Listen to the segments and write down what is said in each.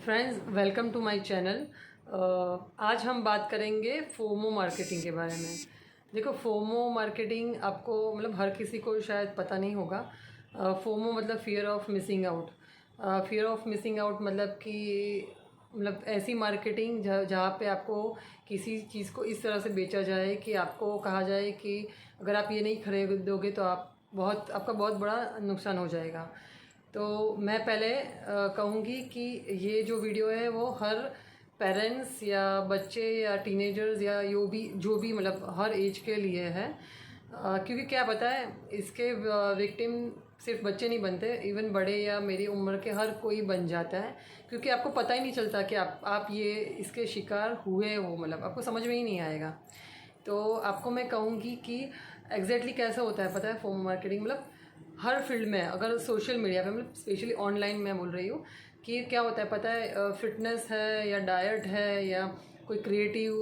Friends, welcome to my channel. आज हम बात करेंगे फोमो मार्केटिंग के बारे में। देखो, फोमो मार्केटिंग आपको मतलब हर किसी को शायद पता नहीं होगा। फोमो मतलब fear of missing out. Fear of missing out मतलब कि मतलब ऐसी मार्केटिंग जहाँ पे आपको किसी चीज़ को इस तरह से बेचा जाए कि आपको कहा जाए कि अगर आप ये नहीं खरीदोगे तो आपका बहुत बड़ा नुकसान हो जाएगा। तो मैं पहले कहूँगी कि ये जो वीडियो है वो हर पेरेंट्स या बच्चे या टीनेजर्स या जो भी मतलब हर एज के लिए है। क्योंकि क्या पता है, इसके विक्टिम सिर्फ बच्चे नहीं बनते, इवन बड़े या मेरी उम्र के हर कोई बन जाता है। क्योंकि आपको पता ही नहीं चलता कि आप ये इसके शिकार हुए हो, मतलब आपको समझ में ही नहीं आएगा। तो आपको मैं कहूँगी कि एग्जैक्टली कैसा होता है पता है फोमो मार्केटिंग। मतलब हर फील्ड में, अगर सोशल मीडिया पे मतलब स्पेशली ऑनलाइन मैं बोल रही हूँ कि क्या होता है पता है, फिटनेस है या डाइट है या कोई क्रिएटिव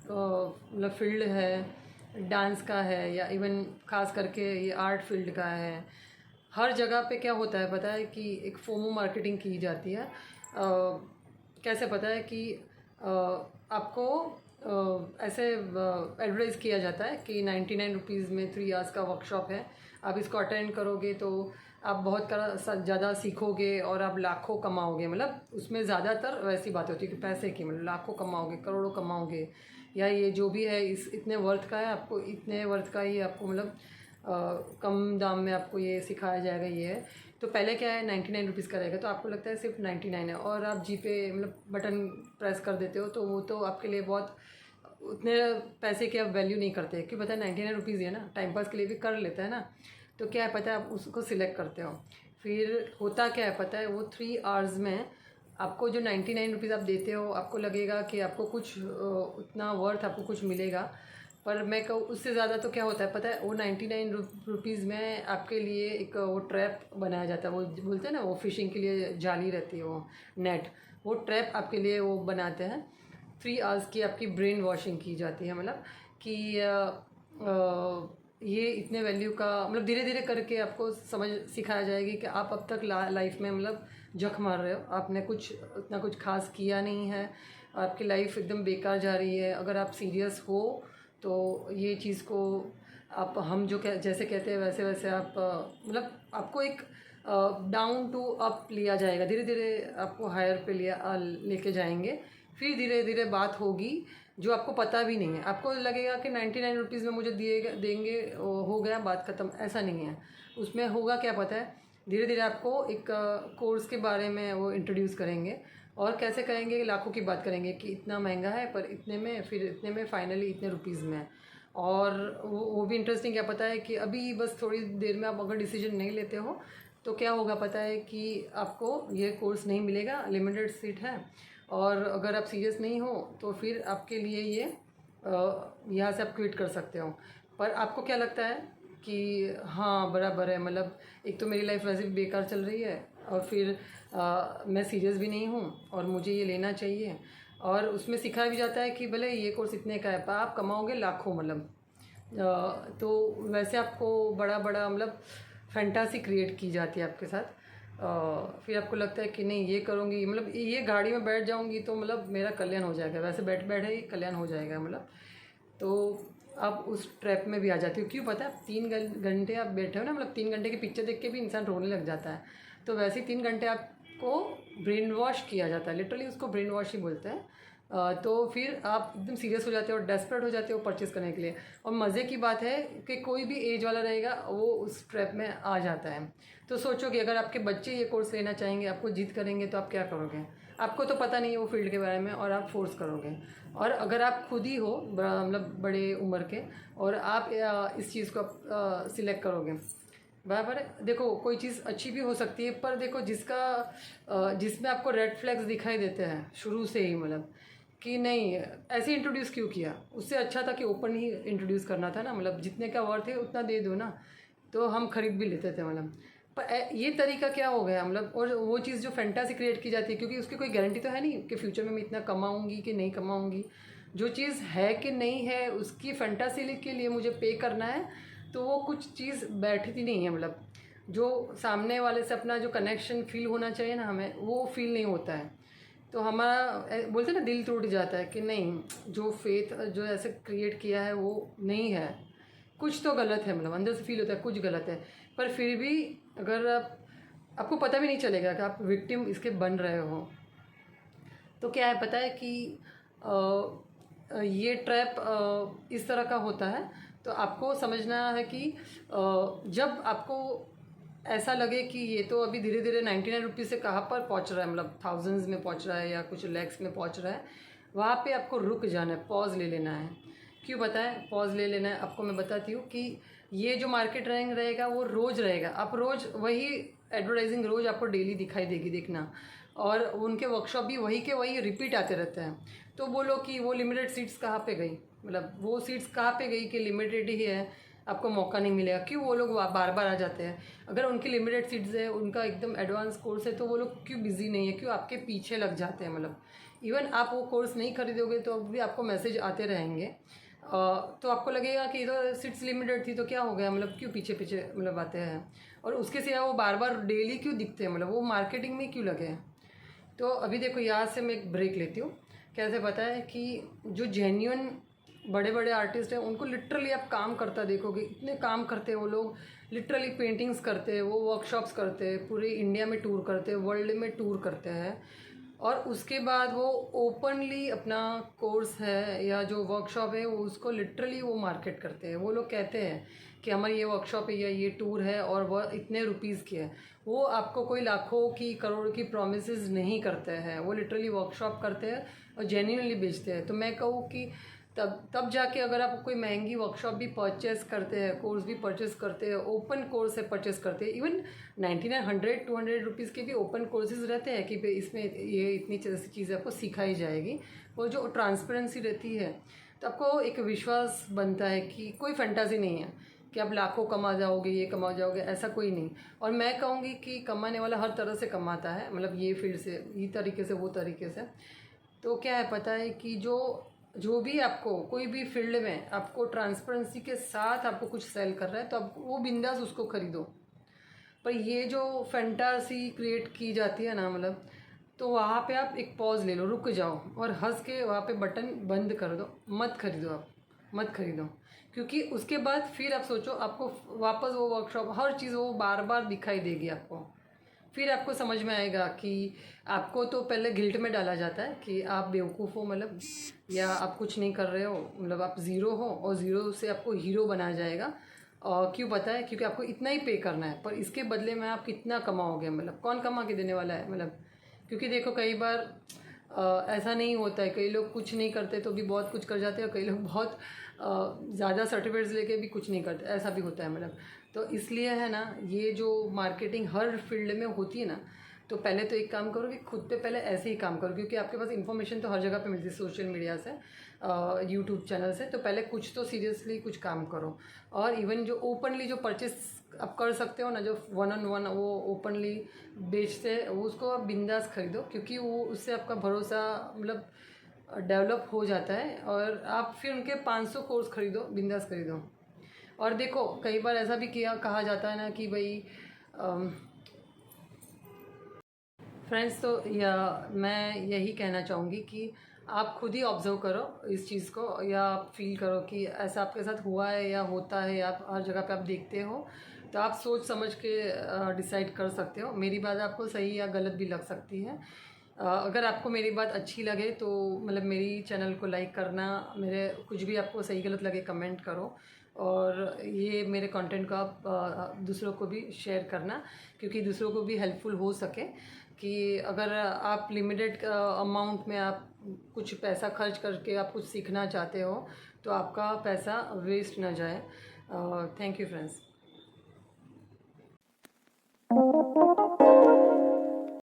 मतलब फील्ड है, डांस का है या इवन खास करके ये आर्ट फील्ड का है। हर जगह पे क्या होता है पता है कि एक फोमो मार्केटिंग की जाती है। कैसे पता है कि आपको ऐसे एडवर्टाइज़ किया जाता है कि 99 रुपीज़ में 3 आवर्स का वर्कशॉप है, आप इसको अटेंड करोगे तो आप बहुत ज़्यादा सीखोगे और आप लाखों कमाओगे। मतलब उसमें ज़्यादातर वैसी बात होती है कि पैसे की, मतलब लाखों कमाओगे, करोड़ों कमाओगे, या ये जो भी है इस इतने वर्थ का है, आपको इतने वर्थ का ही आपको मतलब कम दाम में आपको ये सिखाया जाएगा। ये है तो पहले क्या है 99 रुपीज़ का रहेगा, तो आपको लगता है सिर्फ 99 है और आप जी पे मतलब बटन प्रेस कर देते हो, तो वो तो आपके लिए बहुत उतने पैसे की आप वैल्यू नहीं करते। क्यों पता है 99 रुपीज़ है ना, टाइम पास के लिए भी कर लेता है ना। तो क्या है पता है, आप उसको सिलेक्ट करते हो। फिर होता क्या है पता है, वो 3 आवर्स में आपको जो 99 रुपीज़ आप देते हो, आपको लगेगा कि आपको कुछ उतना वर्थ आपको कुछ मिलेगा। पर मैं कहूँ उससे ज़्यादा तो क्या होता है पता है, वो 99 रुपीज़ में आपके लिए एक वो ट्रैप बनाया जाता है। वो बोलते हैं ना, वो फिशिंग के लिए जाली रहती है, वो नेट, वो ट्रैप आपके लिए वो बनाते हैं। 3 आवर्स की आपकी ब्रेन वॉशिंग की जाती है, मतलब कि ये इतने वैल्यू का, मतलब धीरे धीरे करके आपको समझ सिखाया जाएगी कि आप अब तक लाइफ में मतलब जख मार रहे हो, आपने कुछ उतना कुछ खास किया नहीं है, आपकी लाइफ एकदम बेकार जा रही है। अगर आप सीरियस हो तो ये चीज़ को आप, हम जो जैसे कहते हैं वैसे वैसे आप मतलब आपको एक डाउन टू अप लिया जाएगा, धीरे धीरे आपको हायर पे लेके जाएंगे। फिर धीरे धीरे बात होगी जो आपको पता भी नहीं है, आपको लगेगा कि 99 रुपीज़ में मुझे देंगे हो गया, बात ख़त्म। ऐसा नहीं है। उसमें होगा क्या पता है, धीरे धीरे आपको एक कोर्स के बारे में वो इंट्रोड्यूस करेंगे और कैसे करेंगे, लाखों की बात करेंगे कि इतना महंगा है पर इतने में, फिर इतने में, फाइनली इतने रुपीज़ में। और वो भी इंटरेस्टिंग क्या पता है कि अभी बस थोड़ी देर में आप अगर डिसीजन नहीं लेते हो तो क्या होगा पता है कि आपको ये कोर्स नहीं मिलेगा, लिमिटेड सीट है। और अगर आप सीरियस नहीं हो तो फिर आपके लिए ये यहाँ से आप क्विट कर सकते हो। पर आपको क्या लगता है कि हाँ बराबर है, मतलब एक तो मेरी लाइफ वैसे भी बेकार चल रही है और फिर मैं सीरियस भी नहीं हूँ और मुझे ये लेना चाहिए। और उसमें सिखाया भी जाता है कि भले ये कोर्स इतने का है पर आप कमाओगे लाखों, मतलब तो वैसे आपको बड़ा बड़ा मतलब फैंटासी क्रिएट की जाती है आपके साथ। फिर आपको लगता है कि नहीं ये करूँगी, मतलब ये गाड़ी में बैठ जाऊँगी तो मतलब मेरा कल्याण हो जाएगा, वैसे बैठ बैठे ही कल्याण हो जाएगा मतलब। तो आप उस ट्रैप में भी आ जाती हो। क्यों पता है, 3 घंटे आप बैठे हो ना, मतलब 3 घंटे की पिक्चर देख के भी इंसान रोने लग जाता है। तो वैसे ही 3 घंटे आपको ब्रेन वॉश किया जाता है, लिटरली उसको ब्रेन वॉश ही बोलते हैं। तो फिर आप एकदम सीरियस हो जाते हो, डेस्परेट हो जाते हो परचेज़ करने के लिए। और मज़े की बात है कि कोई भी एज वाला रहेगा वो उस ट्रैप में आ जाता है। तो सोचो कि अगर आपके बच्चे ये कोर्स लेना चाहेंगे, आपको जिद करेंगे, तो आप क्या करोगे? आपको तो पता नहीं है वो फील्ड के बारे में और आप फोर्स करोगे। और अगर आप खुद ही हो मतलब बड़े उम्र के और आप इस चीज़ को सिलेक्ट करोगे, बराबर है। देखो, कोई चीज़ अच्छी भी हो सकती है पर देखो जिसमें आपको रेड फ्लैग्स दिखाई देते हैं शुरू से ही, मतलब कि नहीं ऐसे इंट्रोड्यूस क्यों किया, उससे अच्छा था कि ओपन ही इंट्रोड्यूस करना था ना, मतलब जितने का वर्थ है उतना दे दो ना, तो हम खरीद भी लेते थे मतलब। पर ये तरीका क्या हो गया मतलब, और वो चीज़ जो फैंटासी क्रिएट की जाती है, क्योंकि उसकी कोई गारंटी तो है नहीं कि फ्यूचर में मैं इतना कमाऊंगी कि नहीं कमाऊंगी। जो चीज़ है कि नहीं है उसकी फैंटासी के लिए मुझे पे करना है, तो वो कुछ चीज़ बैठती नहीं है, मतलब जो सामने वाले से अपना जो कनेक्शन फील होना चाहिए ना हमें, वो फील नहीं होता है। तो हमारा बोलते हैं ना दिल टूट जाता है कि नहीं, जो फेथ जो ऐसे क्रिएट किया है वो नहीं है, कुछ तो गलत है, मतलब अंदर से फील होता है कुछ गलत है। पर फिर भी अगर आपको पता भी नहीं चलेगा कि आप विक्टिम इसके बन रहे हो। तो क्या है पता है कि ये ट्रैप इस तरह का होता है। तो आपको समझना है कि जब आपको ऐसा लगे कि ये तो अभी धीरे धीरे 99 रुपीज़ से कहाँ पर पहुँच रहा है, मतलब थाउजेंड्स में पहुँच रहा है या कुछ लैक्स में पहुँच रहा है, वहाँ पे आपको रुक जाना है, पॉज ले लेना है। क्यों बताएं पॉज ले लेना है? आपको मैं बताती हूँ कि ये जो मार्केट रैंक रहेगा वो रोज़ रहेगा। आप रोज़ वही एडवर्टाइजिंग रोज़ आपको डेली दिखाई देगी, देखना। और उनके वर्कशॉप भी वही के वही रिपीट आते रहते हैं। तो बोलो कि वो लिमिटेड सीट्स कहाँ पे गई, मतलब वो सीट्स कहाँ पे गई कि लिमिटेड ही है, आपको मौका नहीं मिलेगा। क्यों वो लोग बार बार आ जाते हैं? अगर उनकी लिमिटेड सीट्स है, उनका एकदम एडवांस कोर्स है, तो वो लोग क्यों बिजी नहीं है, क्यों आपके पीछे लग जाते हैं? मतलब इवन आप वो कोर्स नहीं खरीदोगे तो भी आपको मैसेज आते रहेंगे। तो आपको लगेगा कि इधर सीट्स लिमिटेड थी तो क्या हो गया, मतलब क्यों पीछे पीछे मतलब आते हैं। और उसके सिवा वो बार बार डेली क्यों दिखते हैं, मतलब वो मार्केटिंग में क्यों लगे हैं? तो अभी देखो यहाँ से मैं एक ब्रेक लेती हूँ। कैसे पता है कि जो जेन्युइन बड़े बड़े आर्टिस्ट हैं उनको लिटरली आप काम करता देखोगे, इतने काम करते हैं वो लोग। लिटरली पेंटिंग्स करते हैं, वो वर्कशॉप्स करते हैं, पूरे इंडिया में टूर करते हैं, वर्ल्ड में टूर करते हैं। और उसके बाद वो ओपनली अपना कोर्स है या जो वर्कशॉप है वो उसको लिटरली वो मार्केट करते हैं। वो लोग कहते हैं कि हमारी ये वर्कशॉप है या ये टूर है और वह इतने रुपीज़ की है। वो आपको कोई लाखों की करोड़ की प्रोमिसेस नहीं करते हैं, वो लिटरली वर्कशॉप करते हैं और जेन्युइनली बेचते हैं। तो मैं कहूँ कि तब जाके अगर आप कोई महंगी वर्कशॉप भी परचेस करते हैं, कोर्स भी परचेस करते हैं, ओपन कोर्स से परचेस करते हैं, इवन 99 100 200 रुपीज़ के भी ओपन कोर्सेज रहते हैं कि इसमें ये इतनी चीज़ें आपको सिखाई जाएगी। वो जो ट्रांसपेरेंसी रहती है तो आपको एक विश्वास बनता है कि कोई फैंटासी नहीं है कि आप लाखों कमा जाओगे, ये कमा जाओगे, ऐसा कोई नहीं। और मैं कहूँगी कि कमाने वाला हर तरह से कमाता है, मतलब ये फील्ड से, ये तरीके से, वो तरीके से। तो क्या है पता है कि जो भी आपको कोई भी फील्ड में आपको ट्रांसपेरेंसी के साथ आपको कुछ सेल कर रहा है तो आप वो बिंदास उसको खरीदो। पर ये जो फैंटासी क्रिएट की जाती है ना, मतलब तो वहाँ पे आप एक पॉज ले लो, रुक जाओ और हंस के वहाँ पे बटन बंद कर दो, मत खरीदो, आप मत खरीदो। क्योंकि उसके बाद फिर आप सोचो आपको वापस वो वर्कशॉप हर चीज़ वो बार बार दिखाई देगी आपको। फिर आपको समझ में आएगा कि आपको तो पहले गिल्ट में डाला जाता है कि आप बेवकूफ़ हो, मतलब या आप कुछ नहीं कर रहे हो, मतलब आप ज़ीरो हो, और ज़ीरो से आपको हीरो बनाया जाएगा। और क्यों पता है? क्योंकि आपको इतना ही पे करना है, पर इसके बदले में आप कितना कमाओगे, मतलब कौन कमा के देने वाला है? मतलब क्योंकि देखो कई बार ऐसा नहीं होता है, कई लोग कुछ नहीं करते तो भी बहुत कुछ कर जाते हैं, और कई लोग बहुत ज़्यादा सर्टिफिकेट्स लेके भी कुछ नहीं करते, ऐसा भी होता है। मतलब तो इसलिए है ना, ये जो मार्केटिंग हर फील्ड में होती है ना, तो पहले तो एक काम करो कि खुद पे पहले ऐसे ही काम करो, क्योंकि आपके पास इन्फॉर्मेशन तो हर जगह पे मिलती है, सोशल मीडिया से, यूट्यूब चैनल से। तो पहले कुछ तो सीरियसली कुछ काम करो। और इवन जो ओपनली जो परचेस आप कर सकते हो ना, जो 1-on-1 वो ओपनली बेचते हैं, वो उसको आप बिंदास खरीदो, क्योंकि वो उससे आपका भरोसा मतलब डेवलप हो जाता है। और आप फिर उनके 500 कोर्स खरीदो, बिंदास खरीदो। और देखो कई बार ऐसा भी किया कहा जाता है ना कि भाई फ्रेंड्स, तो या मैं यही कहना चाहूँगी कि आप खुद ही ऑब्ज़र्व करो इस चीज़ को, या आप फील करो कि ऐसा आपके साथ हुआ है या होता है, आप हर जगह पे आप देखते हो, तो आप सोच समझ के डिसाइड कर सकते हो। मेरी बात आपको सही या गलत भी लग सकती है। अगर आपको मेरी बात अच्छी लगे तो मतलब मेरी चैनल को लाइक करना, मेरे कुछ भी आपको सही गलत लगे कमेंट करो, और ये मेरे कंटेंट को आप दूसरों को भी शेयर करना, क्योंकि दूसरों को भी हेल्पफुल हो सके। कि अगर आप लिमिटेड अमाउंट में आप कुछ पैसा खर्च करके आप कुछ सीखना चाहते हो तो आपका पैसा वेस्ट ना जाए। Thank you friends.